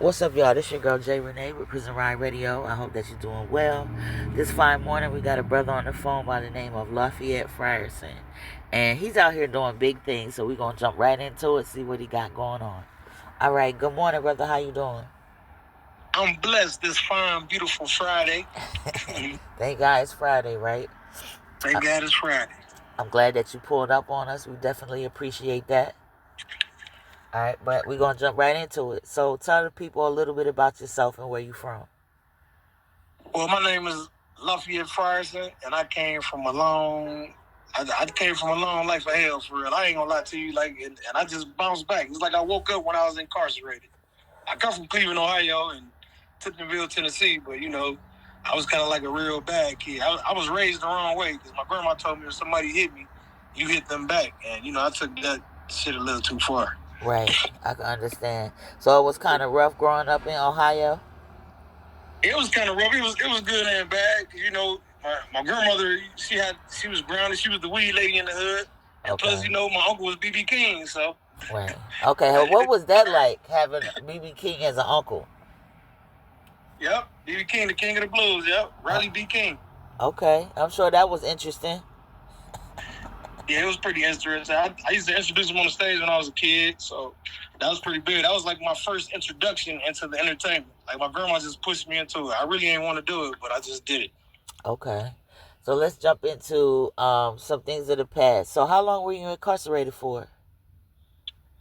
What's up, y'all? This your girl Jay Renee with Prison Ride Radio. I hope that you're doing well. This fine morning, we got a brother on the phone by the name of Lafette Fryerson, and he's out here doing big things. So we're gonna jump right into it, see what he got going on. All right. Good morning, brother. How you doing? I'm blessed this fine, beautiful Friday. Thank God it's Friday, right? Thank God it's Friday. I'm glad that you pulled up on us. We definitely appreciate that. All right, but we're gonna jump right into it. So tell the people a little bit about yourself and where you from. Well, my name is Lafette Fryerson, and I came from a long, I came from a long life of hell for real. I ain't gonna lie to you, and I just bounced back. It's like I woke up when I was incarcerated. I come from Cleveland, Ohio, and Tiptonville, Tennessee, but I was kind of like a real bad kid. I was raised the wrong way because my grandma told me if somebody hit me, you hit them back, and I took that shit a little too far. Right, I can understand. So it was kind of rough growing up in Ohio. It was kind of rough. It was good and bad. My grandmother, she was grounded. She was the weed lady in the hood, and plus, my uncle was BB King. So Right. Okay. What was that like having BB King as an uncle? Yep, BB King, the king of the blues. Yep, Riley B. King. Okay, I'm sure that was interesting. Yeah, it was pretty interesting. I used to introduce him on the stage when I was a kid, so that was pretty big. That was like my first introduction into the entertainment. Like my grandma just pushed me into it. I really didn't want to do it, but I just did it. Okay. So let's jump into some things of the past. So how long were you incarcerated for?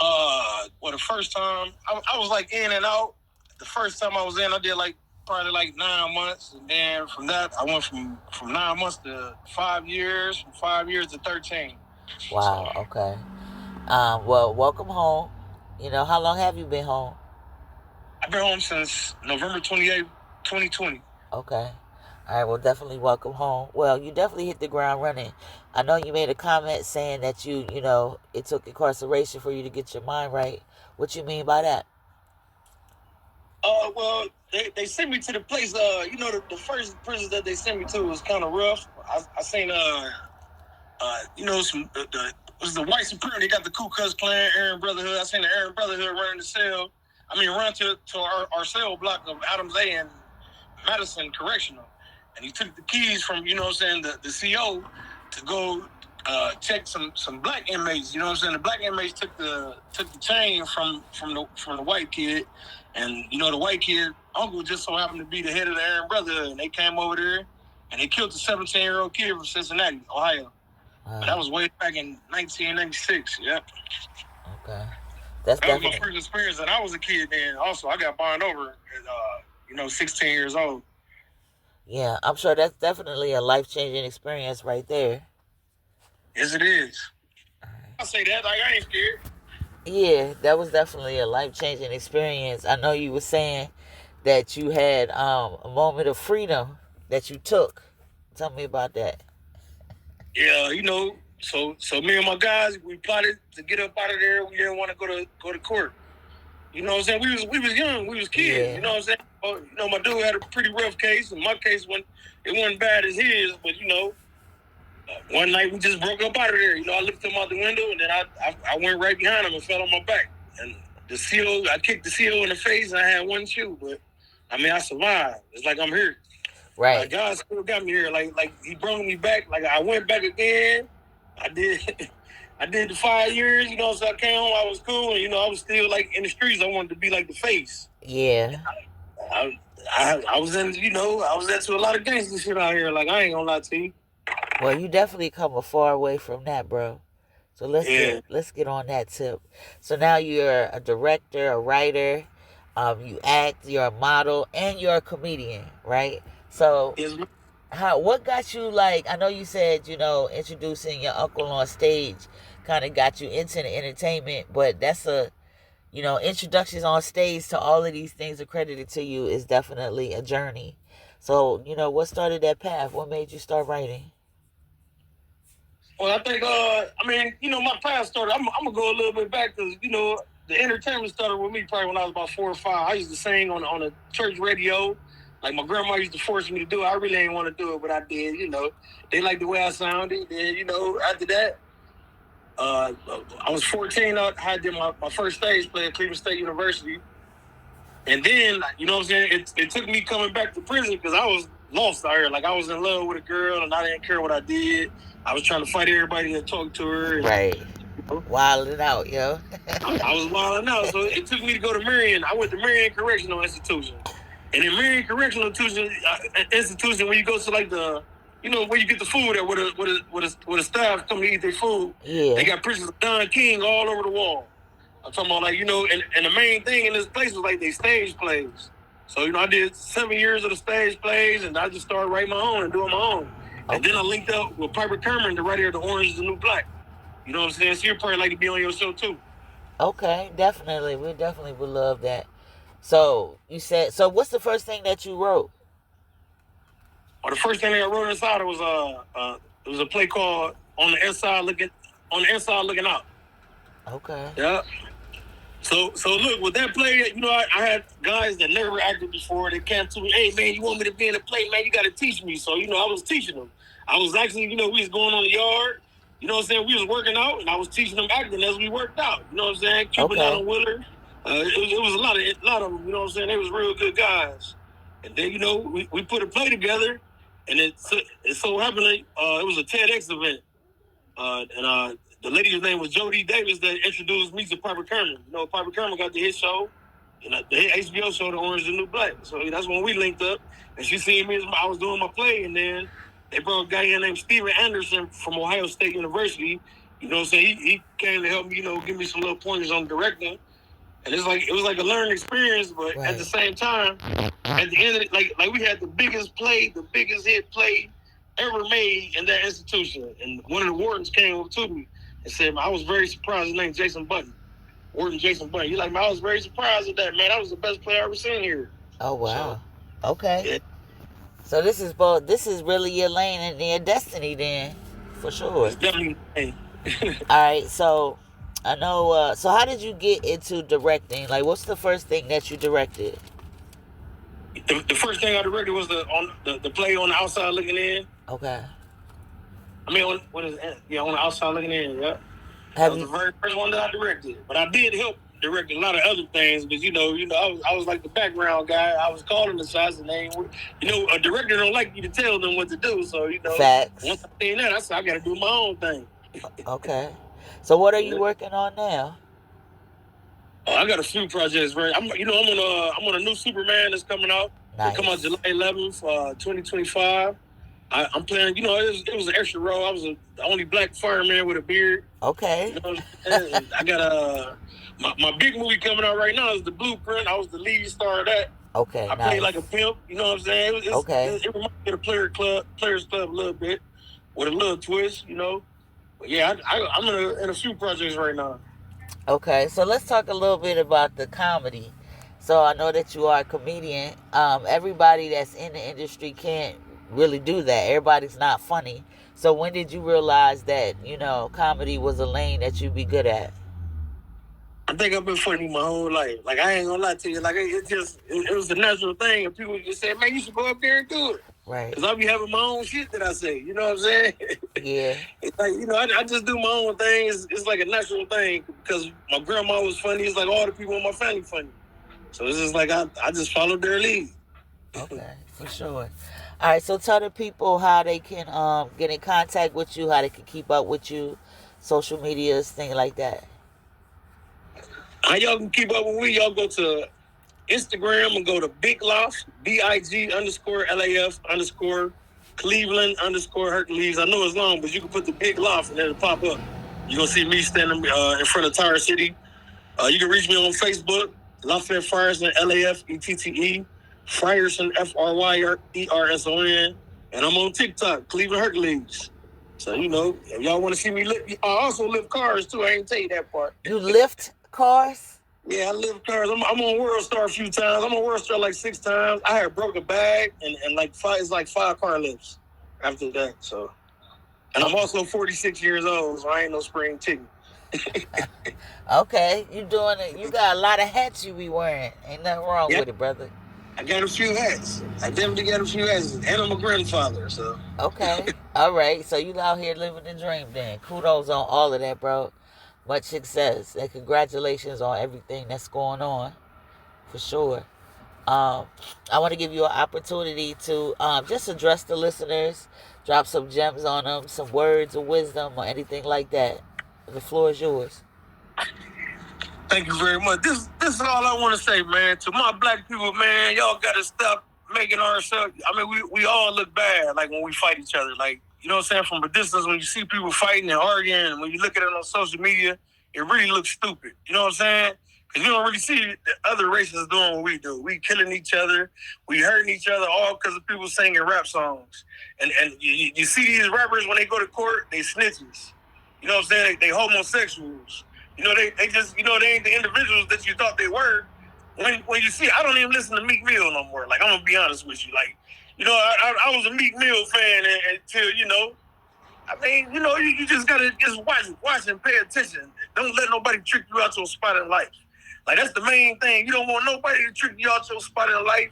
Well, the first time I was like in and out. The first time I was in, I did probably 9 months, and then from that I went from 9 months to 5 years, from 5 years to 13. Wow. Okay. Well, welcome home. How long have you been home? I've been home since November 28th, 2020. Okay. All right, well, definitely welcome home. Well, you definitely hit the ground running. I know you made a comment saying that it took incarceration for you to get your mind right. What you mean by that? Well, they sent me to the place. The first prison that they sent me to was kind of rough. I seen some was the white supremacy. They got the Ku Klux Klan, Aryan Brotherhood. I seen the Aryan Brotherhood running the cell. Run to our cell block of Adams A and Madison Correctional, and he took the keys from the CO to go check some black inmates. The black inmates took the chain from the white kid, and the white kid uncle just so happened to be the head of the Aryan Brotherhood, and they came over there and they killed the 17-year-old kid from Cincinnati, Ohio. But that was way back in 1996. Yep. Okay. That was my first experience, and I was a kid then. Also, I got bonded over at 16 years old. Yeah, I'm sure that's definitely a life-changing experience right there. Yes, it is. I say that like I ain't scared. Yeah, that was definitely a life-changing experience. I know you were saying that you had a moment of freedom that you took. Tell me about that. Yeah, so me and my guys, we plotted to get up out of there. We didn't want to go to court. You know what I'm saying? We was young, we was kids. Yeah. You know what I'm saying? My dude had a pretty rough case, and my case wasn't bad as his. But one night we just broke up out of there. I looked him out the window, and then I went right behind him and fell on my back. And I kicked the CO in the face, and I had one shoe, but I survived. It's like I'm here. Right. God still got me here. Like he brought me back. Like I went back again. I did the 5 years, so I came home, I was cool, and I was still in the streets. I wanted to be like the face. Yeah. I was into a lot of gangster shit out here. Like I ain't gonna lie to you. Well, you definitely come a far way from that, bro. So let's get on that tip. So now you're a director, a writer, you act, you're a model, and you're a comedian, right? So what got you I know you said, introducing your uncle on stage kind of got you into the entertainment, but that's introductions on stage to all of these things accredited to you is definitely a journey. So, what started that path? What made you start writing? Well, I think, my path started, I'm going to go a little bit back because, the entertainment started with me probably when I was about 4 or 5. I used to sing on a church radio. Like my grandma used to force me to do it. I really didn't want to do it, but I did, They liked the way I sounded. And, after that, I was 14. I did my first stage play at Cleveland State University. And then, you know what I'm saying, it took me coming back to prison because I was lost out here. Like, I was in love with a girl, and I didn't care what I did. I was trying to fight everybody that talked to her. And, Right. Wilding out, yo. I was wilding out, so it took me to go to Marion. I went to Marion Correctional Institution. And in Marion Correctional Institution, when you go to, like, the, you know, where you get the food at, where the staff come to eat their food, they got pictures of Don King all over the wall. I'm talking about, like, you know, and the main thing in this place was, like, they stage plays. So, you know, I did 7 years of the stage plays, and I just started writing my own and doing my own. Okay. And then I linked up with Piper Kerman, the writer of The Orange is the New Black. You know what I'm saying? So you'd probably like to be on your show, too. Okay, definitely. We definitely would love that. So, you said, so what's the first thing that you wrote? The first thing that I wrote inside, it was a play called On the Inside Looking Out. Okay. Yeah. So look, with that play, you know, I had guys that never acted before. They came to me, hey, man, you want me to be in a play? Man, you got to teach me. So, you know, I was teaching them. I was actually, you know, we was going on the yard. You know what I'm saying? We was working out, and I was teaching them acting as we worked out. You know what I'm saying? Cupid out on Willard. It was a lot of them, you know what I'm saying? They was real good guys. And then, you know, we put a play together, and it so happened it was a TEDx event. The lady's name was Jodie Davis that introduced me to Piper Kerman. You know, Piper Kerman got the hit show, the hit HBO show, The Orange is the New Black. So that's when we linked up. And she seen me as I was doing my play, and then they brought a guy in named Steven Anderson from Ohio State University. You know what I'm saying? He came to help me, you know, give me some little pointers on directing. And it was like a learning experience, but at the same time, at the end of it, like we had the biggest hit play ever made in that institution. And one of the wardens came over to me and said, I was very surprised. His name Jason Button. Warden Jason Button. He's like, man, I was very surprised at that, man. That was the best play I ever seen here. Oh, wow. So, okay. Yeah. So this is really your lane and your destiny then, for sure. It's definitely my lane. All right, so I know, so how did you get into directing? Like, what's the first thing that you directed? The first thing I directed was the play On the Outside Looking In. Okay. I mean, On the Outside Looking In, yeah. That was the very first one that I directed. But I did help direct a lot of other things, because you know, I was like the background guy. I was calling the shots, and you know, a director don't like you to tell them what to do. So, you know, facts. Once I seen that, I said I got to do my own thing. Okay. So what are you working on now? I got a few projects. I'm on a new Superman that's coming out. Nice. It come out July 11th, 2025. I'm playing, you know, it was an extra role. I was the only black fireman with a beard. Okay. You know, I got my big movie coming out right now is The Blueprint. I was the lead star of that. Okay. I played like a pimp, you know what I'm saying? It reminds me of the Players Club a little bit, with a little twist, you know. But yeah, I'm in a few projects right now. Okay, so let's talk a little bit about the comedy. So I know that you are a comedian. Everybody that's in the industry can't really do that. Everybody's not funny. So when did you realize that, you know, comedy was a lane that you'd be good at? I think I've been funny my whole life. Like, I ain't gonna lie to you. Like, it was a natural thing. And people just say, man, you should go up there and do it. Right. Because I be having my own shit that I say. You know what I'm saying? Yeah. It's like, you know, I just do my own thing. It's like a natural thing. Because my grandma was funny. It's like all the people in my family funny. So it's just like I just followed their lead. Okay, for sure. All right, so tell the people how they can get in contact with you, how they can keep up with you, social medias, things like that. How y'all can keep up with me? Y'all go to Instagram and go to Big Laf, BIG_LAF_ Cleveland _Hercules. I know it's long, but you can put the Big Laf and it'll pop up. You're going to see me standing in front of Tire City. You can reach me on Facebook, Lafette Fryerson, LAFETTE, Fyerson, FRYERSON, and I'm on TikTok, Cleveland Hercules. So, you know, if y'all want to see me lift, I also lift cars too. I ain't tell you that part. You lift cars? Yeah, I lift cars. I'm on World Star a few times. I'm on World Star like 6 times. I had broke a bag and like 5 car lifts after that. So, and I'm also 46 years old, so I ain't no spring chicken. Okay, you doing it. You got a lot of hats you be wearing. Ain't nothing wrong with it, brother. I got a few hats. I definitely got a few hats, and I'm a grandfather. So okay, all right. So you out here living the dream, then. Kudos on all of that, bro. Much success and congratulations on everything that's going on, for sure. Um, I want to give you an opportunity to just address the listeners, drop some gems on them, some words of wisdom or anything like that. The floor is yours. Thank you very much. This is all I want to say, man. To my black people, man, y'all gotta stop making ourselves. I mean, we all look bad, like when we fight each other. Like, you know what I'm saying? From a distance, when you see people fighting and arguing, when you look at it on social media, it really looks stupid. You know what I'm saying? Because you don't really see the other races doing what we do. We killing each other, we hurting each other, all because of people singing rap songs. And you see these rappers when they go to court, they snitches. You know what I'm saying? They homosexuals. You know, they just, you know, they ain't the individuals that you thought they were. When you see, I don't even listen to Meek Mill no more. Like, I'm gonna be honest with you. Like, you know, I was a Meek Mill fan until, you know, I mean, you know, you just gotta just watch and pay attention. Don't let nobody trick you out your spot in life. Like, that's the main thing. You don't want nobody to trick you out your spot in life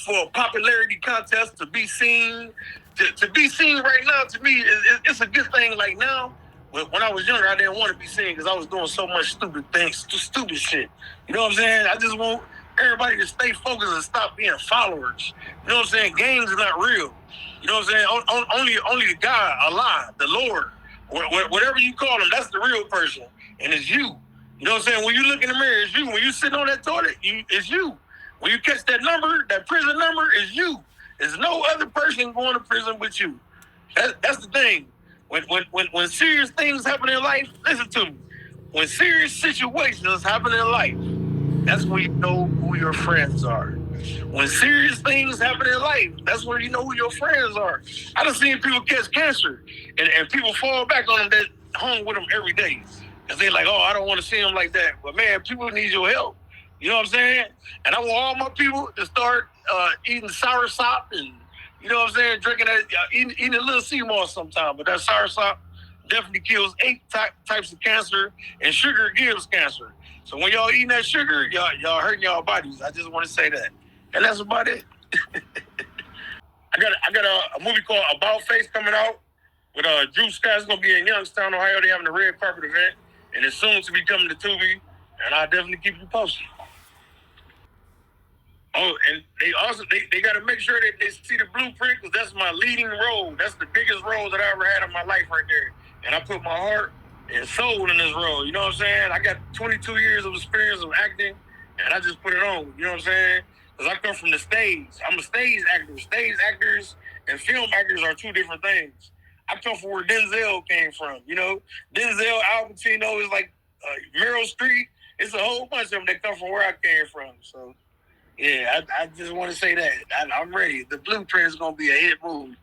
for a popularity contest, to be seen. To be seen right now, to me, it's a good thing. Like, now, when I was younger, I didn't want to be seen because I was doing so much stupid things, stupid shit. You know what I'm saying? I just want everybody to stay focused and stop being followers. You know what I'm saying? Gangs are not real. You know what I'm saying? Only the God, Allah, the Lord, whatever you call him, that's the real person, and it's you. You know what I'm saying? When you look in the mirror, it's you. When you sitting on that toilet, it's you. When you catch that number, that prison number, it's you. There's no other person going to prison with you. That's the thing. When serious things happen in life, listen to me. When serious situations happen in life, that's when you know who your friends are. When serious things happen in life, that's when you know who your friends are. I done seen people catch cancer, and people fall back on them that hung with them every day. Because they like, oh, I don't want to see them like that. But man, people need your help. You know what I'm saying? And I want all my people to start eating sour sop and, you know what I'm saying, drinking that, eating a little sea moss sometime. But that sour sop definitely kills 8 types of cancer, and sugar gives cancer. So when y'all eating that sugar, y'all hurting y'all bodies. I just want to say that. And that's about it. I got a movie called About Face coming out with Drew Scott. It's going to be in Youngstown, Ohio. They're having a red carpet event. And it's soon to be coming to Tubi. And I'll definitely keep you posted. Oh, and they also they got to make sure that they see the blueprint, because that's my leading role. That's the biggest role that I ever had in my life right there. And I put my heart and soul in this role. You know what I'm saying? I got 22 years of experience of acting, and I just put it on. You know what I'm saying? Because I come from the stage. I'm a stage actor. Stage actors and film actors are two different things. I come from where Denzel came from. You know, Denzel, Al Pacino is like Meryl Streep. It's a whole bunch of them that come from where I came from. So. Yeah, I just want to say that. I'm ready. The blueprint is going to be a hit movie.